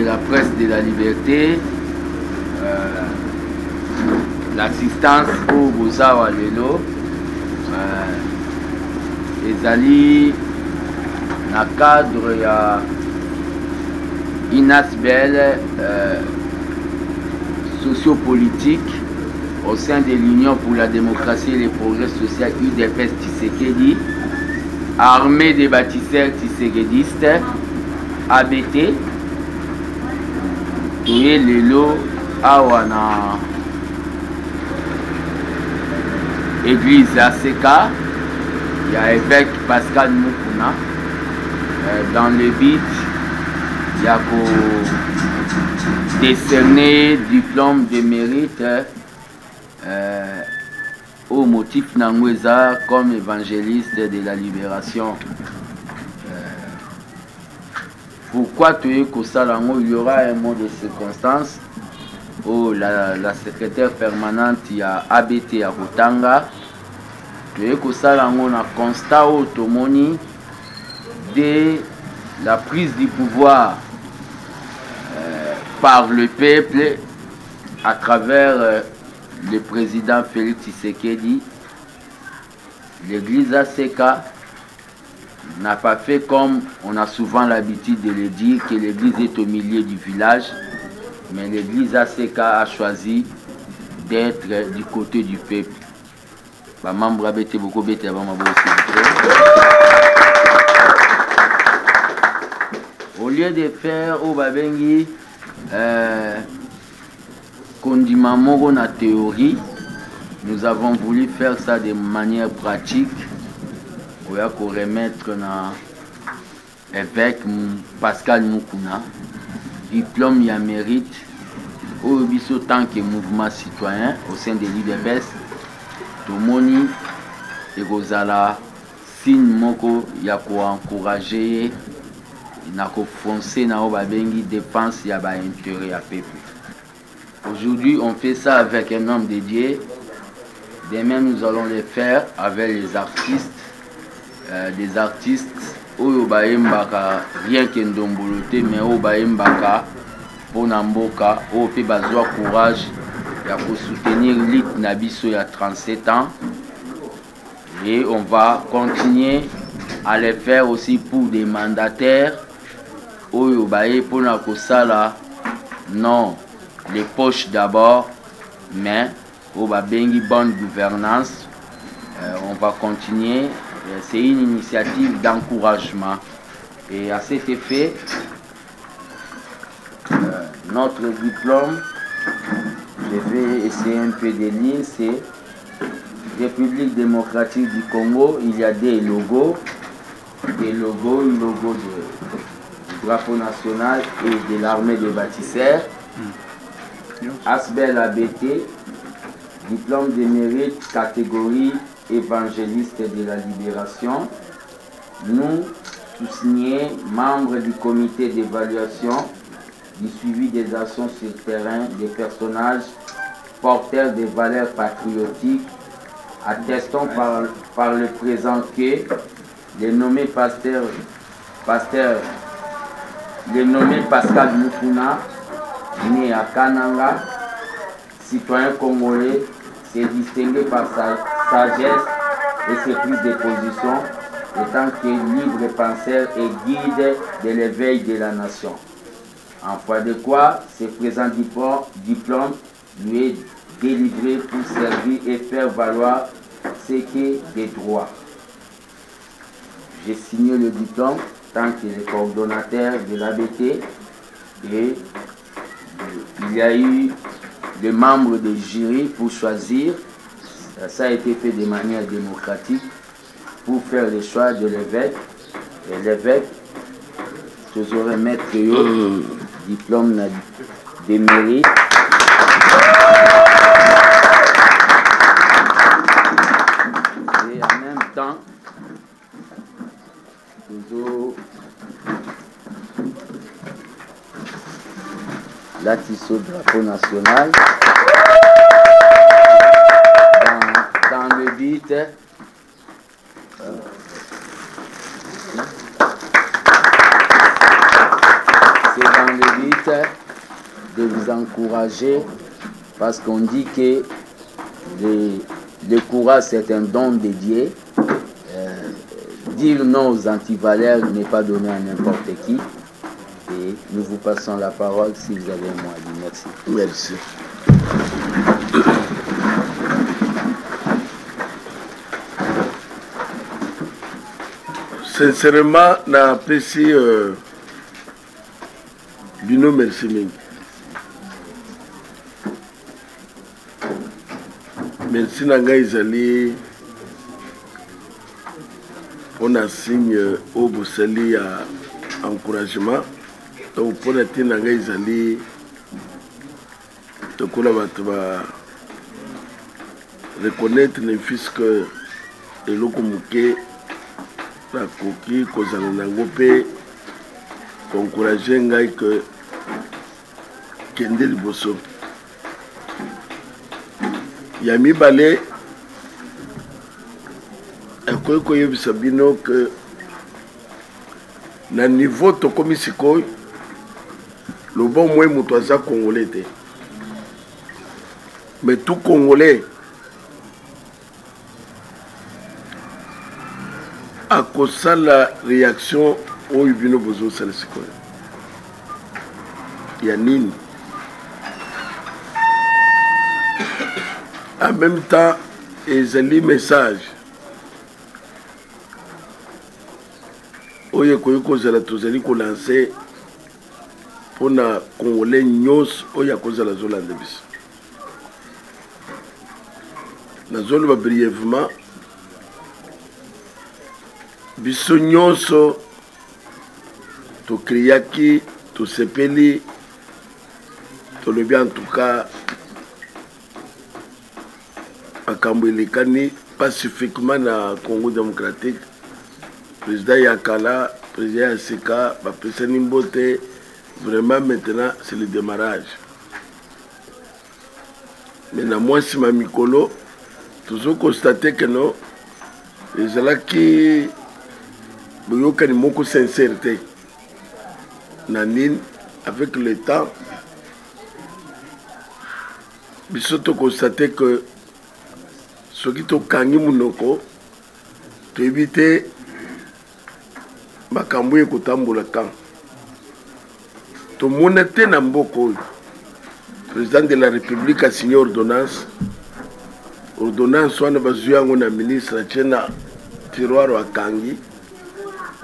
la presse de la liberté, l'assistance au Bozawa Lelo, ezali na cadre ya INASBEL sociopolitique au sein de l'Union pour la démocratie et le progrès social UDPS Tshisekedi, armée des bâtisseurs tshisekidistes, ABT, toye lelo awa na église ACK, il y a évêque Pascal Mukuna, dans le but il y a décerner diplôme de mérite au motif Nangweza comme évangéliste de la libération. Pourquoi tu es que ça, il y aura un mot de circonstance où la secrétaire permanente il y a ABT à Rotanga. Tu es que ça, on a constat au Tomoni de la prise du pouvoir par le peuple à travers le président Félix Tshisekedi. L'église ACK n'a pas fait comme on a souvent l'habitude de le dire, que l'église est au milieu du village, mais l'église ACK a choisi d'être du côté du peuple. Au lieu de faire au Babengi condiment moro na théorie, nous avons voulu faire ça de manière pratique. On va remettre na évêque Pascal Mukuna diplôme ya mérite au biso tant que mouvement citoyen au sein de l'UDPS. Tomoni ekozala signe moko ya ko encourager na ko foncer na babengi dépense ya ba intérêt à peuple. Aujourd'hui, on fait ça avec un homme dédié. Demain, nous allons le faire avec les artistes. Des artistes, rien que Ndombolote, mais Obaembaka, Ponamboka, Ope Bazoa Courage, pour soutenir l'IT Nabiso il y a 37 ans. Et on va continuer à le faire aussi pour des mandataires. Oyobae Ponakosala, non. Les poches d'abord, mais au Babengi bonne gouvernance, on va continuer. C'est une initiative d'encouragement. Et à cet effet, notre diplôme, je vais essayer un peu de lire, c'est République démocratique du Congo. Il y a des logos, un logo du drapeau national et de l'armée des bâtisseurs. ASBEL ABT, diplôme de mérite catégorie évangéliste de la libération. Nous, tous signés, membres du comité d'évaluation, du suivi des actions sur le terrain, des personnages porteurs des valeurs patriotiques, attestons par le présent que les nommés Pascal Mukuna, né à Kananga, citoyen congolais, s'est distingué par sa sagesse et ses prises de position, étant que libre penseur et guide de l'éveil de la nation. En foi de quoi, ce présent diplôme lui est délivré pour servir et faire valoir ce qu'est des droits. J'ai signé le diplôme tant que le coordonnateur de l'ABT et il y a eu des membres du jury pour choisir. Ça a été fait de manière démocratique pour faire le choix de l'évêque. Et l'évêque, je vais remettre le diplôme de mérite. Et en même temps, là, Tissot drapeau national. Dans le but, c'est dans le but de vous encourager parce qu'on dit que le courage c'est un don dédié. Dire non aux antivaleurs n'est pas donner à n'importe qui. Et nous vous passons la parole si vous avez un mot à dire. Merci. Merci. Sincèrement, j'apprécie Bino merci mingi. Merci na ngai ezali on a signe au bosali ya encouragement. Donc pour la tina ngai ezali tokola bato ba reconnaître ne fils que eloko moke nakoki kozala nango mpe koencourage ngai ke kende liboso ya mibale akoki koyebisa bino ke na niveau tokomi sikoyo loba omoi moto aza congolais te mais tout congolais akosala réaction oyo bino bozosala sikoyo ya nini. En même temps ezali message oyo ekoki kozala tozali kolanse mpona congolais nyonso oyo akozala azolanda biso. Nazoloba brièvement biso nyonso tokriaki tosepeli tolobi en tout cas makambo elekani pacifiquement na Congo démocratique. Président Yakala, président Yaseka, bapesani mbote. Vraiment maintenant c'est le démarrage. Mais na mwasi ma mikolo toujours constaté que non ezalaki boyokani moko sincérité nanine avec le temps biso to constaté que soki tokangi munoko toyebi te makambo ekotambola kan tomona te na mboka oyo président de la république a signé ordonnance wana bazwi yango na ministre atie na tiroir akangi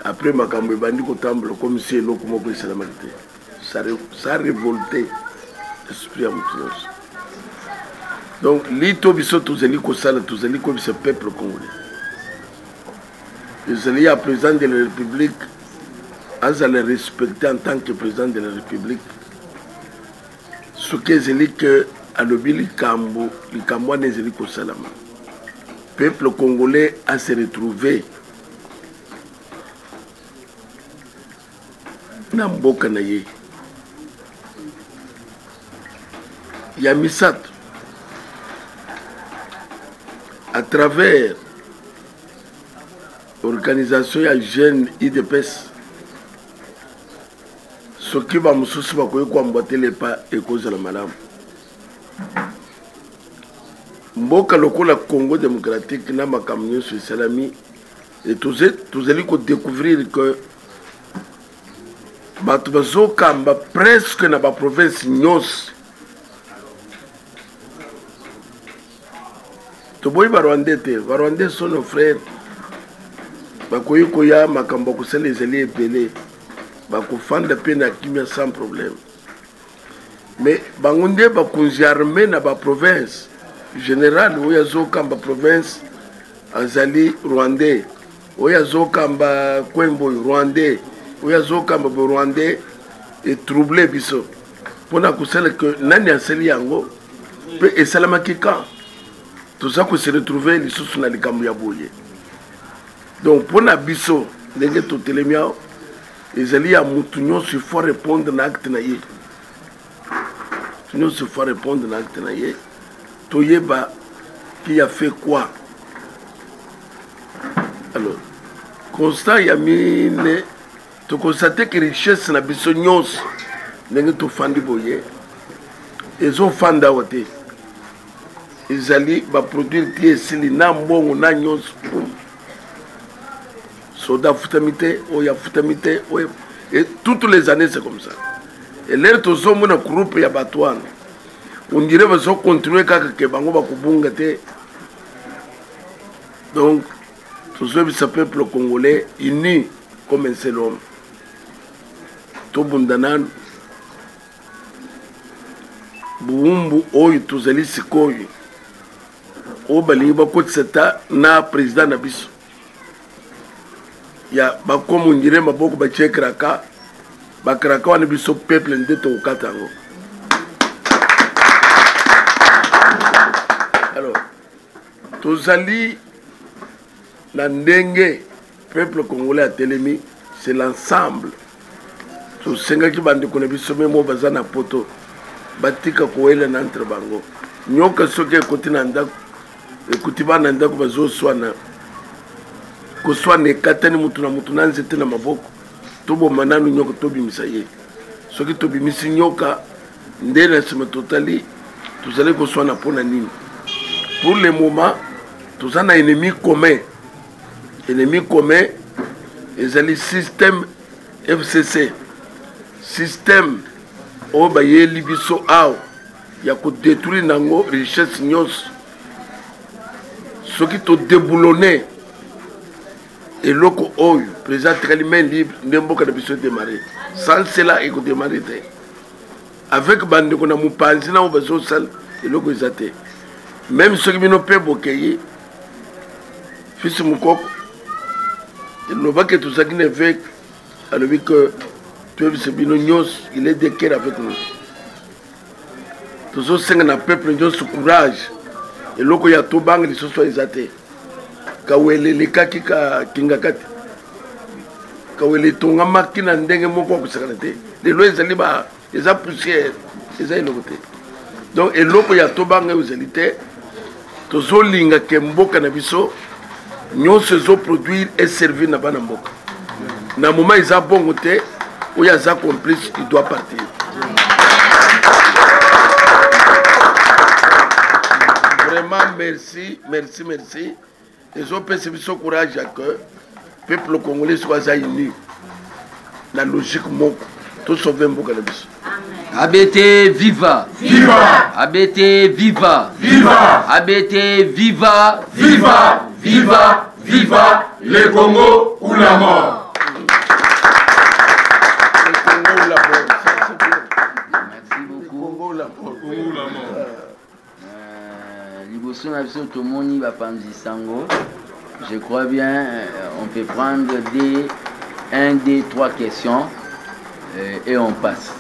après makambo ebandi kotambola comme si eloko moko esalamaki te ça révolté esprit ya motu nyonso. Donc lito biso tozali kosala tozali koyebisa peuple congolais ezali ya président de la république azala respecté en tant que président de la république soki ezali ke alobi likambo wana ezali kosalama peuple congolais a se retrouvé na mboka na ye ya misato à travers l'organisation ya jeune IDPS soki bamosusu bakoki koambwatele epa ekozala malamu. Mboka lokola Congo démocratique na makambo nyonso esalami et tozali kodécouvrir que bato bazokamba presque na baprovince nyonso toboyi barwandais te. Barwandais sont nos frères bakoki koya makambo kosala ezali ebele bakofanda mpe na kimia sans problème mais bango nde bakonzi armé na baprovince général oyo azokamba province azali rwandais oyo azokamba kwemboy rwandais oyo azokamba bo rwandais etrouble biso mpona kosala ke nani asali yango mpe esalamaki kan toza kose retrouve lisusu na likambo ya boye. Donc mpona biso ndenge totelemi awa ezali ya mutu nyonso il faut répondre na acte na ye nyonso il faut répondre na acte na ye toyeba qui a fait quoi. Alors constat ya mine to constate que richesse na biso nyonso ndenge tofandi boye ezofanda awa te ezali baproduire ti esili na mbongo na nyonso soda afutami te oyo afutami te oyo et toutes les années c'est comme ça et lero tozomona groupe ya bato wana on dirait bazokontinue kaka ke bango bakobunga te. Donc tout ce peuple congolais uni comme un seul homme tobundanan buumbu oyo tozali sikoyo oyo balingi bakotisata na président na biso ya bakomi ondire maboko batie kraka bakraka wana biso peuple nde tokokata yango. Alors tozali na ndenge peuple congolais atelemi, c'est l'ensemble tosengaki bandeko na biso memo baza na poto batika koyela na entre bango nyoka soki ekoti na ndako ekuti bana ndako bazoswana koswana ekatani mutu na mutu na nzete na maboko toboma nanu nyoka tobimisa ye soki tobimisi nyoka nde na nsima totali tozali koswana mpona nini. Pour le moment toza na ennemi commun ezali système FCC système oyo bayeli biso awa ya kodétruire nango richesse nyonso soki todéboulonne eloko oyo président tikali main libre nde mboka na biso démarrer sans cela ekodémarrer te avec bandeko na mopanzi na oyo bazosala eloko eza te. Même soki bino mpe bokeye fils mokoko elobaki tozalaki na évêque alobi que toyebisa bino nyonso il est de cœur avec nous tozosenga na peuple nyonso courage eloko ya tobanga lisusu eza te kawele elekaki kakingaka te kawele etongamaki na ndenge moko akosakana te lelo ezali eza poussière eza eloko te. Donc eloko ya tobanga ezali te tozolinga ke mboka na biso nyonso ezoproduire et servir na bana mboka na moment eza bongo te oyo aza complice il doit partir. Vraiment merci ezopesa biso courage ya que peuple congolais soit aza uni na logique moko tosauve mboka na biso. ABT viva! Viva! ABT viva! Viva! ABT viva! Viva! Viva! Viva! Le Congo ou la mort! Le Congo ou la mort. Merci beaucoup. Le Congo ou la mort. Liboso na biso tomoni bapanzi sango. Je crois bien on peut prendre 1, 2, 3 questions et on passe.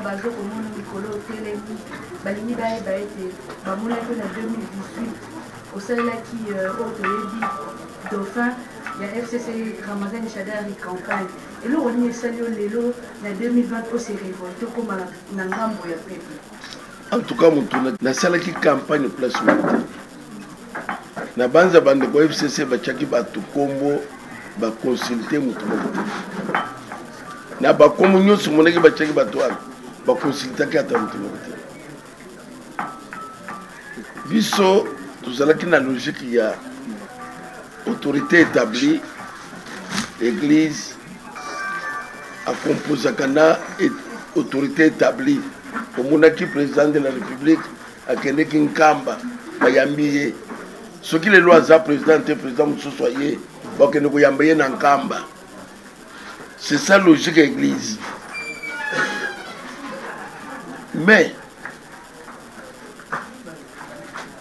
bazo komona likolo otelemi balingi bayeba ete bamonaki na 2018 osalelaki oyo toyebi dauphin ya FCC Ramazani Shadari campagne eloko nini esali yo lelo na 2020 ose révolte okoma na ngambo ya peuple. En tout cas motu nasalaki campagne place mate na banza bandeko FCC batiaki bato kombo baconsulte motu moko te na bakombo nyonso monaki batiaki bato wana bakonsultaki ata motu moko te. Biso tozalaki na logique ya autorité établie église akomposaka na autorité établie omonaki président de la république akendeki nkamba bayambi ye soki lelo aza président te président mosusu aye bakende koyamba ye na nkamba. C'est ça logique église. Mais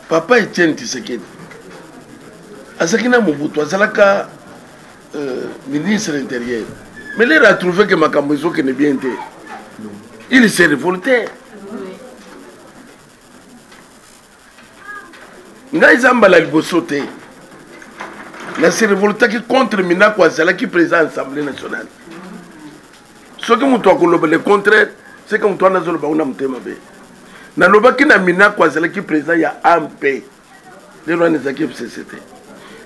papa Etienne Tshisekedi azalaki na Mobutu azalaka ministre de l'intérieur mais il a trouvé que makambo ezokende bien te il s'est révolté. Ngai zambala liboso te na se révoltaki contre Minako azalaki président de l'Assemblée nationale. Soki mutu akoloba le contraire c'est que mutu wana azoloba una mutema be nalobaki na Minako azalaki président ya AMP lero wana ezalaki FCCT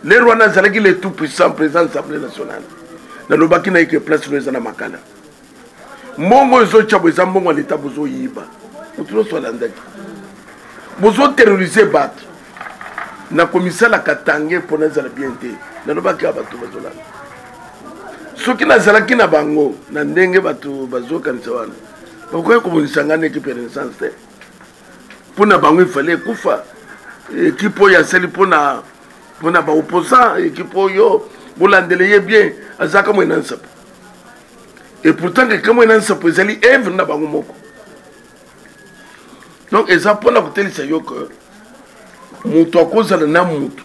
lero wana azalaki le tout puissant président de l'Assemblée nationale nalobaki na yeke place no eza na makala Mongo zo chabweza mongo l'État bozo yiba. Otulo so landaki. Bozo terroriser bat. Na commissaire la Katange pour na zala bien te. Na loba ka batu bozo la. Soki na zala ki na bango na ndenge batu bazo kanisa wana. Bakoya ko bonisanga na équipe Renaissance te. Pour na bango il fallait kufa. Équipe ya seli pour na ba opposant équipe yo bolandele bien azaka mo nansa. Et pourtant, quand on a un sapeur, il est venu à Bangomoko. Donc, ils ont pour la côté de que Moutou a causé le nom Moutou.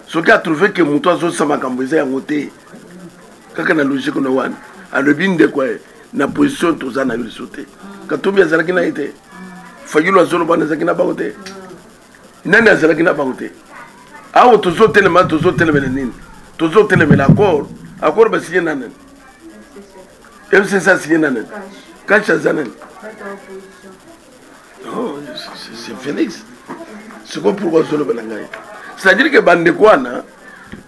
Ce qui a trouvé que Moutou a joué sa macambouze à côté. Quand on a logique, on a à le bin de quoi, la position, tout ça, on a eu le sauté. Quand on a dit qu'il été, Fayou a joué le bon Zakina Bagoté. Il n'a Zakina Bagoté. Ah, tu as joué tellement, tu as joué tellement, tu as joué tellement l'accord. Accord, bah, c'est un MCC signé nanen. Kacha zanen. Non, c'est Félix. C'est quoi pourquoi solo banangai. C'est-à-dire que bande quoi na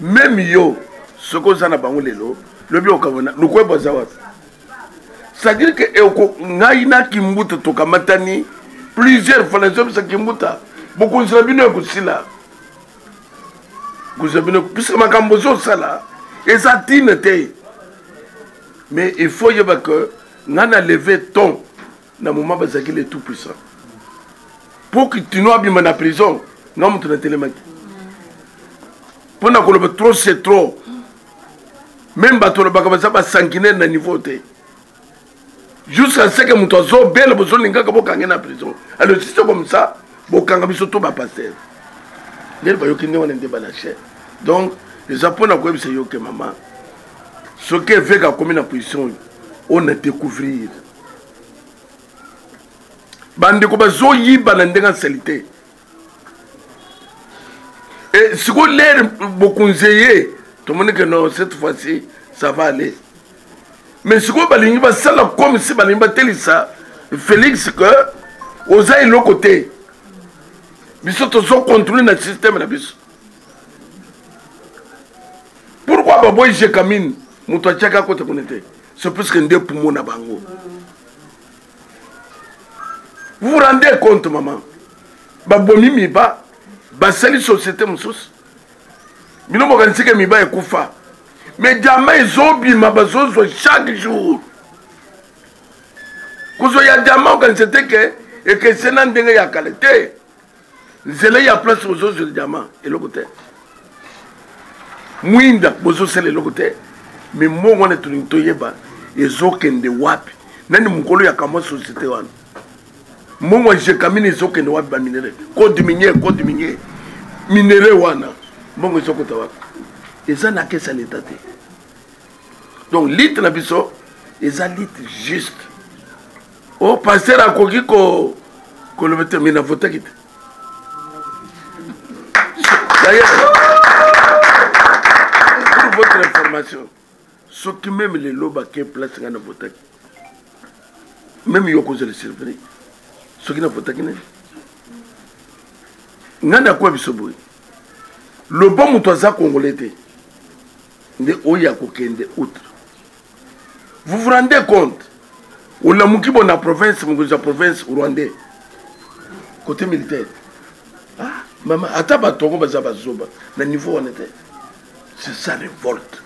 même yo ce qu'on s'en a pas lelo, le bio kavona, nous quoi bazawa. C'est-à-dire que eko ngaina kimbuta toka matani plusieurs fois les hommes ça kimbuta. Beaucoup de bino ko sila. Vous avez puisque makambo zo sala et ça tinete. Mais il faut que nous ayons levé ton dans le moment où il est tout puissant. Pour que tu n'aies pas en prison, nous avons été télémati. Pour que trop c'est trop. Même si tu as un sanguinaire dans le niveau. Jusqu'à ce que tu aies belle besoin de la prison. Alors si c'est comme ça, tu vas surtout passer. Donc, les Japonais ont dit que maman. Ce qui fait qu'à commune en position, on a découvert. Bande ko bazo yiba na ndenga salité. Et si on l'air beaucoup conseillé, tout le monde que non, cette fois-ci, ça va aller. Mais si on balingi ba sala comme si balingi ba telisa, Félix que aux ailes l'autre côté. Biso to so contrôler notre système na biso. Pourquoi baboy je camine? C'est plus qu'un deux poumons à Bango. Vous vous rendez compte, maman? Baboni miba, basali société moussous. Bino mokanisi que miba est koufa. Mais diamant zobi mabazo chaque jour. Kuzo ya diamant quand c'était que et que c'est nan dengue ya qualité. Zele ya place aux autres diamant et le côté. Mwinda bozo c'est le côté. Mais moi on est tout yeba ezokende wapi nani mukolo ya kama société wana moi je kamine ezokende wapi ba minere code minier minere wana moi ezokota wapi eza na kesa l'état te. Donc lit na biso eza lit juste o passer a koki ko le mettre mina voter kit pour votre information. Ce qui même les lobes qui place dans la vote. Même yo cause le surveiller. Ce qui n'a voté qui n'est. Nana quoi bisoboui. Le bon moutoisa congolais té. Ne oya kokende outre. Vous vous rendez compte? On a mouki bon la province, la province rwandais. Côté militaire. Ah, maman, ataba tongo bazaba zoba. Na niveau on était. C'est ça révolte.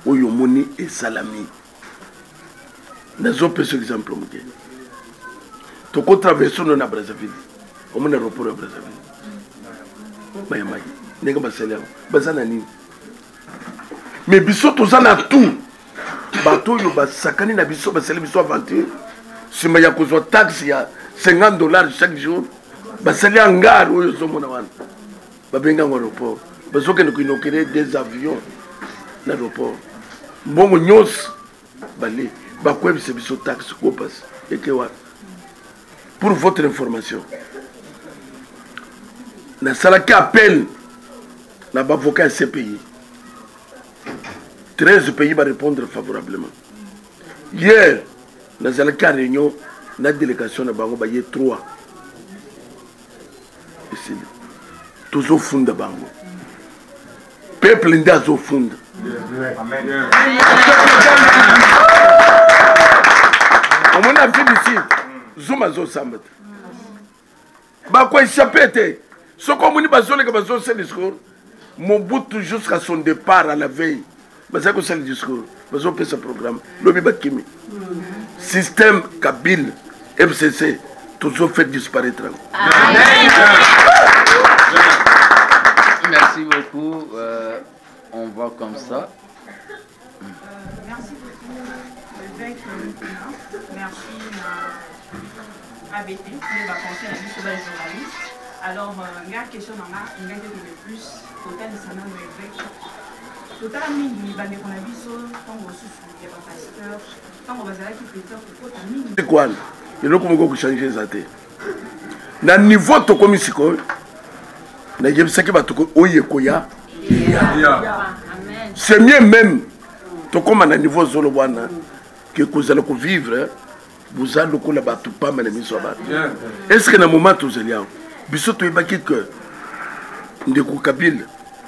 Oyomoni et Salami. Nous avons ce exemple. Tu peux traverser dans la Brazzaville. On a un aéroport à Brazzaville. Mais biso tous en a tout. Bateau yo ba sakani na biso ba sele biso aventure. Si ma yakozo taxi ya $50 chaque jour. Ba sele hangar oyo zomona wana. Ba benga aéroport. Ba zoke ko inaugurer des avions na aéroport. Bongo nyos balé ba kweb se biso taxi ko passe et que wa. Pour votre information. Na salaki appel na ba avocat CPI. 13 pays vont répondre favorablement. Hier, nous avons une réunion, la délégation de Bango, il y a 3. Ici, tous au fond de Bango. Peuple indien au fond. On a vu ici. Zuma zo samba. Bah quoi échapper. Ce qu'on dit bazo les bazo c'est le discours. Mobutu jusqu'à son départ à la veille. Bah ça c'est le discours. Bazo fait ce programme. Lobi Bakimi. Système Kabyle MCC toujours fait disparaître. Merci beaucoup. On va comme ça. Merci beaucoup. Merci à ABT, qui va penser à la liste des journalistes. Alors, il y a une question dans la il y a le plus total de ça dans le évêque. Total mini, il va découvrir la vie tant qu'on se souvient pas pasteur, tant qu'on va aller qui peut faire pour total mini. C'est quoi? Il y a beaucoup changer ça. Na niveau to comme ici quoi? Na yem ça qui va to oye koya. C'est mieux même. To comme à niveau zolo wana que vous allez vivre. Vous allez le battre pas mal émission. Est-ce que dans le moment où vous allez biso to ibaki que ndeko Kabyle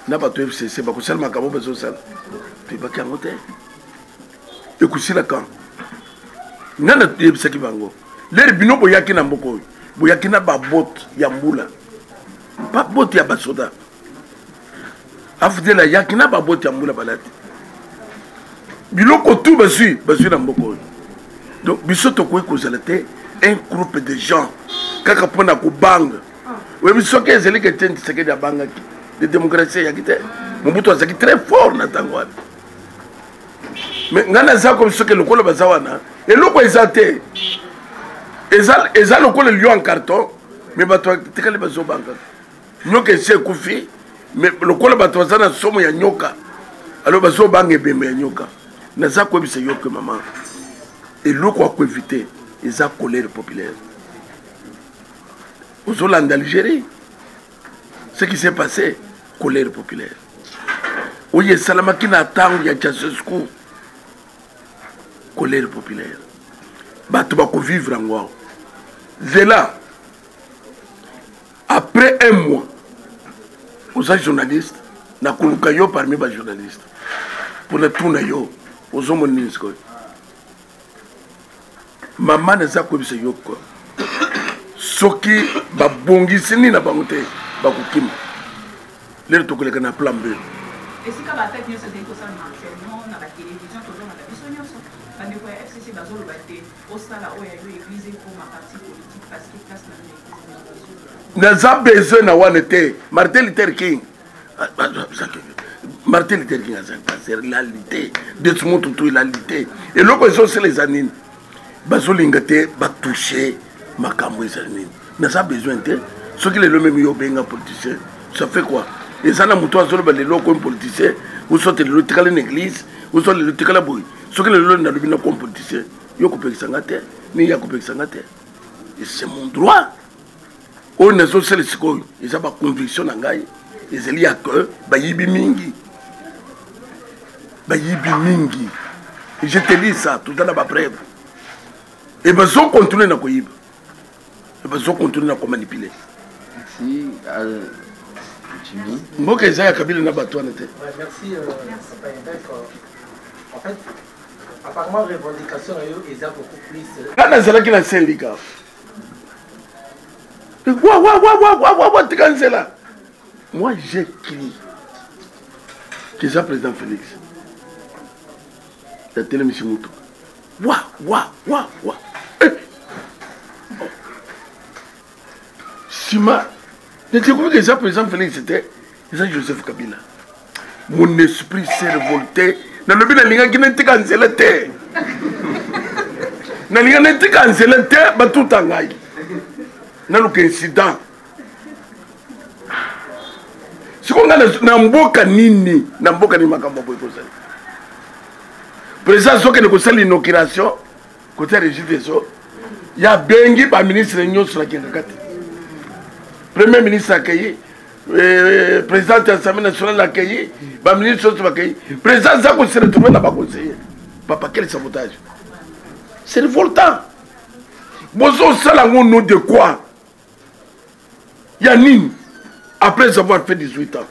na ba to FCC ba ko seulement kabo bezo sala. Tu ibaki en hôtel. Et ku sila kan. Nana to yebisa ki bango. Les bino boyaki na mboko. Boyaki na ba bot ya mbula. Pas bot ya basoda. Afudela yaki na ba bot ya mbula balati. Biloko tout basu na mboko. Donc biso to ko kozalate un groupe de gens kaka pona ko bang. Oui biso ke zeli ke tenti seke da banga ki. De démocratie yakite. Mobutu azaki très fort na tangwa. Mais ngana za comme ce que le kolo bazawana et loko ezate. Eza loko le lion en carton mais bato tekale bazo banga. Nyoka se kufi mais le kolo bato zana somo ya nyoka. Alors bazo banga bembe ya nyoka. Naza ko bise yoke maman. Et l'eau qu'on peut éviter, ils ont colère populaire. Aux Hollandais d'Algérie, ce qui s'est passé, colère populaire. Oui, Salamaki n'attend, il y a Tchasseskou, colère populaire. Tu vas vivre en moi. C'est là, après un mois, aux journalistes, na kulukayo parmi les journalistes, pour le tourner, aux hommes maman ne sait pas si yoko soki babongisi ni na bangote bakukima lelo tokoleka na plan B. Et si quand la fête vient se découvrir actuellement dans la télévision toujours dans la vision nyonso bande ko FCC bazolo bate au sala oya yo église pour ma partie politique parce que place na l'église n'a besoin na wana te Martin Luther King Martin Luther King a c'est la réalité de ce monde tout la réalité et l'occasion c'est les années bazolingate ba toucher makambo ezalini mais ça besoin de ce qui est le même yo benga politicien ça fait quoi et ça na muto azolo ba lelo comme politicien ou soit le tikala l'église ou soit le tikala boy ce qui est le na lobina comme politicien yo ko pekisa ngate ni ya ko pekisa ngate et c'est mon droit on est sur le siko et ça ba conviction na ngai ezeli ya que ba yibi mingi et je te dis ça tout dans la preuve. Et bien, ils continuer à courir. Et bien, ils continuer à manipuler. Merci, Jimmy. Moi, que j'ai Kabyle n'a pas toi. Merci. En fait, apparemment, revendication, ils ont beaucoup plus. Quand on a un syndicat. Moi, j'écris que c'est président Félix. La télévision Moutou. Sima, je te crois que ça, président Félix, c'était Joseph Kabila. Mon esprit s'est révolté. Dans le but de l'Inga qui n'était cancellé, dans l'Inga n'était cancellé, mais tout en gagne. Dans l'incident. Si on a Namboka Nini, Namboka Nini Makambo Boykosa. Président Soke ne conseille l'inauguration, côté Régis Deso, il y a Bengi par ministre de l'Union sur la Kengakati. Premier ministre accueilli, président de l'Assemblée nationale accueilli, par ministre de accueilli. Président Zako s'est retrouvé là-bas conseiller. Papa, quel sabotage? C'est révoltant. Bozo Salango nous de quoi? Yannin, après avoir fait 18 ans,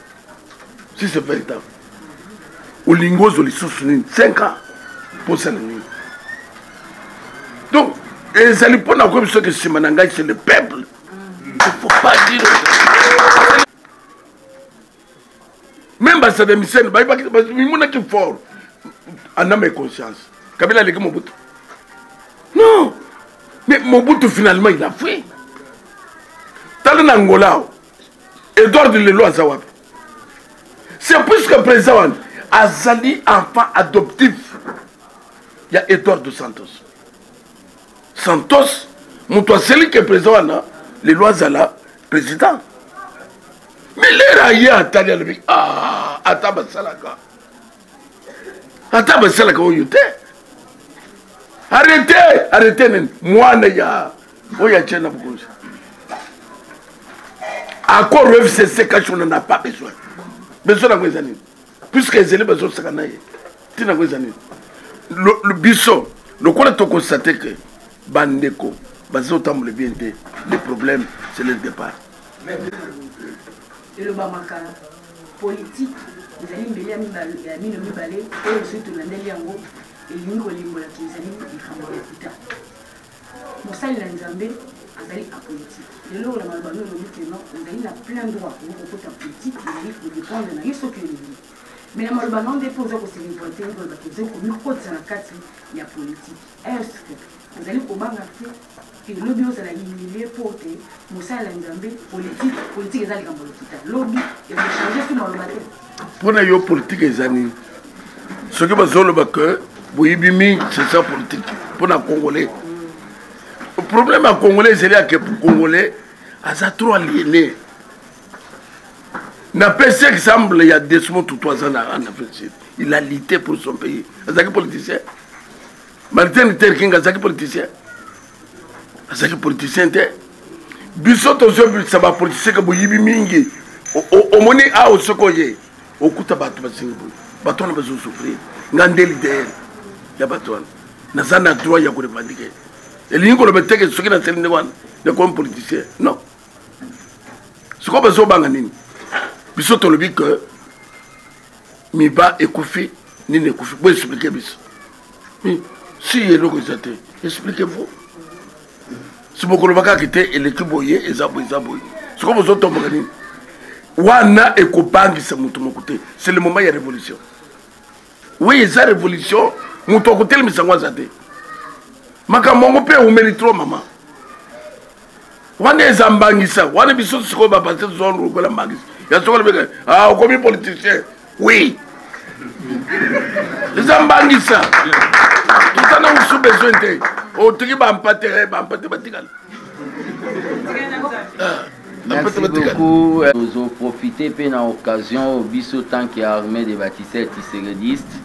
si c'est 20 ans, au Lingozo, les sous 5 ans. Pour ça, donc, Et ça lui prend encore ce que c'est Mananga, c'est le peuple. Il ne faut pas dire. Même ça de Michel, il qui fort. En âme et conscience. Kabila a légué Mobutu. Non. Mais Mobutu finalement il a fait. Dans l'Angola, Edouard de Lelo Azawab. C'est plus que président Azali, enfant adoptif. Il y a Edouard de Santos. Santos, celui qui est président, les lois Zala, président. Mais les raillés à Talia, ah, à Tabasalaka. À Tabasalaka, où il était. Arrêtez, moi, il y a. Où il y a Tchèna Boukouz. Encore le FCC, quand on n'en a pas besoin. Besoin d'un gouvernement. Puisque les élèves besoin de ce qu'on a. Tu n'as pas besoin. Le biseau, le quoi tu as constaté que Bandeko, Bazo Tamble bien les problèmes, c'est le départ. Et le Bamaka, politique, vous allez me dire, il y a mis balai, et ensuite on a dit yango, et il y a une qui les amis, ils font plus tard. Pour ça, il a Nzambé, vous allez à politique. Et là, on a dit que non, vous allez à plein droit, vous avez en politique, vous allez pour dépendre de ce que vous voulez. Mais la malbande dépose que c'est l'important, vous avez comme une côte sur la carte, il y a politique. Est-ce que vous allez au banc et le lobby aux alliés porté, Moussa Lanzambé, politique et alliés en politique. Lobby, et vous changez tout dans le matin. Pour la politique et amis, ce que vous avez dit que vous avez c'est ça politique. Pour les Congolais. Le problème à Congolais, c'est que pour les Congolais, ils sont trop aliénés. N'a pas cet exemple, il y a des mois ou 3 ans en Afrique. Il a lutté pour son pays. Azaki politicien. Martin Luther King, Azaki politicien. Azaki politicien. Bissot aux yeux, ça va politicien que vous yibi mingi. Au moni a au sokoye. Au kuta batu basingu. Baton a besoin de souffrir. Ngandé l'idée. Ya baton. Nazana droit ya koure bandike. Et l'ingo le bete que ce qui n'a pas été de comme politicien. Non. Ce qu'on a besoin de Bissot on le dit que Miba et Koufi ni ne Koufi. Vous expliquez Bissot. Si il y a une chose, expliquez-vous. Si vous avez quitté l'équipe boyée, et Zaboy. Ce que vous avez dit, Wana et Kobangi, c'est le moment de la révolution. Oui, il y a une révolution, nous avons côté le Misangwa Zade. Makamongo pe ou mérite trop, maman. Wana Zambangisa, Wana Bissot, ce qu'on va passer sur le Rogola Mangis. Il y a ce qu'on va ah, au commis politicien. Oui. Les Zambangisa. Tout ça, nous avons besoin de. Au tribu, merci beaucoup. Nous avons profité de l'occasion au Bissotan qui est armé des bâtisseurs tisseredistes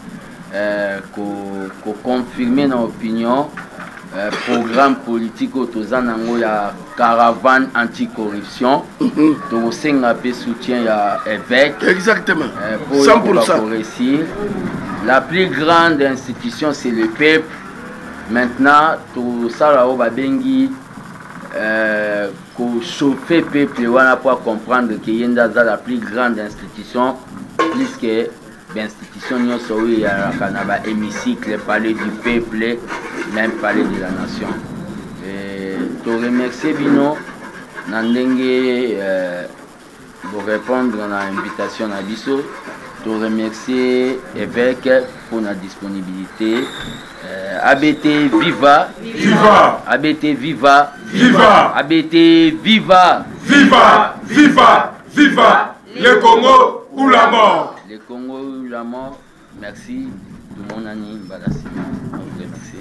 pour confirmer notre opinion. Programme politique autour de la caravane anticorruption. Nous avons soutien à l'évêque. Exactement. 100%. La plus grande institution, c'est le peuple. Maintenant, tout ça, là, on va bengi chauffer le peuple, on va pouvoir comprendre que Yenda est la plus grande institution, plus que l'institution, il y a un hémicycle, le palais du peuple, même palais de la nation. Je remercie Bino, Nandenge, pour répondre à l'invitation à Bisso. Je remercie l'évêque pour la disponibilité. ABT Viva! Viva! ABT Viva! Viva! ABT Viva! Viva! Viva! Viva! Le Congo ou la mort! Le Congo ou la mort. Merci. Tout mon ami Balassima. On vous remercie.